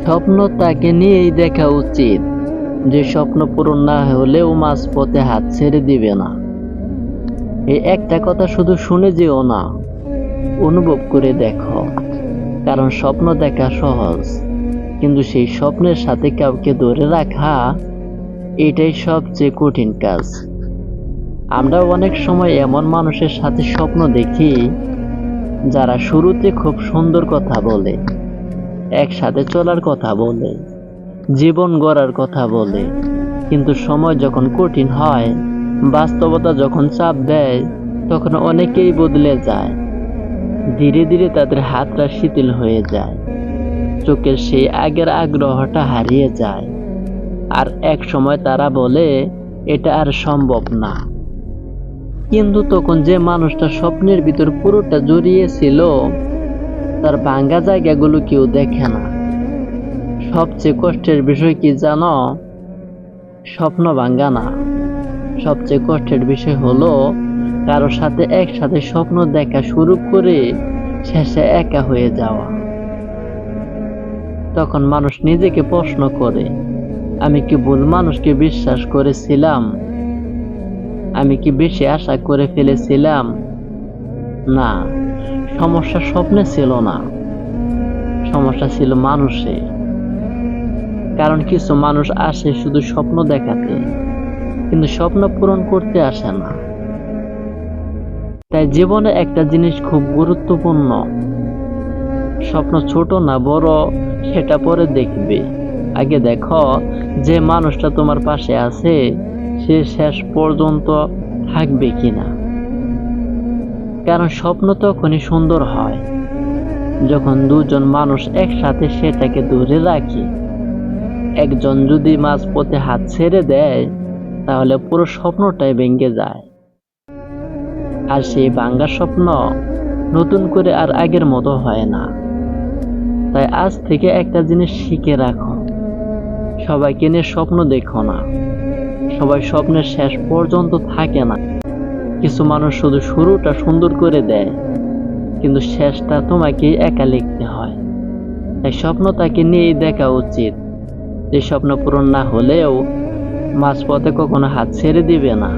স্বপ্ন তাকে নিয়েই দেখা উচিত যে স্বপ্ন পূরণ না হলেও মাঝপথে হাত ছেড়ে দিবে না। এই একটা কথা শুধু শুনে যেও না, অনুভব করে দেখো। কারণ স্বপ্ন দেখা সহজ, কিন্তু সেই স্বপ্নের সাথে কাউকে ধরে রাখা, এটাই সবচেয়ে কঠিন কাজ। আমরা অনেক সময় এমন মানুষের সাথে স্বপ্ন দেখি যারা শুরুতে খুব সুন্দর কথা বলে, একসাথে চলার কথা বলে, জীবন গড়ার কথা বলে, কিন্তু সময় যখন কঠিন হয়, বাস্তবতা যখন চাপ দেয়, তখন অনেকেই বদলে যায়। ধীরে ধীরে তাদের হাতটা শিথিল হয়ে যায়, চোখের সেই আগের আগ্রহটা হারিয়ে যায়, আর এক সময় তারা বলে এটা আর সম্ভব না। কিন্তু তখন যে মানুষটা স্বপ্নের ভিতর পুরোটা জড়িয়েছিল, তার ভাঙ্গা জায়গাগুলো কেউ দেখে না। সবচেয়ে কষ্টের বিষয় কি জানো? স্বপ্ন ভাঙ্গা না, সবচেয়ে কষ্টের বিষয় হলো কারোর সাথে একসাথে স্বপ্ন দেখা শুরু করে শেষে একা হয়ে যাওয়া। তখন মানুষ নিজেকে প্রশ্ন করে, আমি কি ভুল মানুষকে বিশ্বাস করেছিলাম? আমি কি বেশি আশা করে ফেলেছিলাম? না, সমস্যা স্বপ্নে ছিল না, সমস্যা ছিল মানুষে। কারণ কিছু মানুষ আসে শুধু স্বপ্ন দেখাতে, কিন্তু স্বপ্ন পূরণ করতে আসে না। তাই জীবনে একটা জিনিস খুব গুরুত্বপূর্ণ, স্বপ্ন ছোট না বড় সেটা পরে দেখবে, আগে দেখো যে মানুষটা তোমার পাশে আছে সে শেষ পর্যন্ত থাকবে কিনা। কারণ স্বপ্ন তখনই সুন্দর হয় যখন দুজন মানুষ একসাথে সেটাকে ধরে রাখে। একজন যদি মাঝপথে হাত ছেড়ে দেয়, তাহলে পুরো স্বপ্নটাই ভেঙে যায়। আর সেই ভাঙা স্বপ্ন নতুন করে আর আগের মতো হয় না। তাই আজ থেকে একটা জিনিস শিখে রাখো, সবাইকে নিয়ে স্বপ্ন দেখো না, সবাই স্বপ্নের শেষ পর্যন্ত থাকে না। কিছু মানুষ শুধু শুরুটা সুন্দর করে দেয়, কিন্তু শেষটা তোমাকে একা লিখতে হয়। তাই স্বপ্ন তাকে নিয়েই দেখা উচিত যে স্বপ্ন পূরণ না হলেও মাঝপথে কখনো হাত ছেড়ে দিবে না।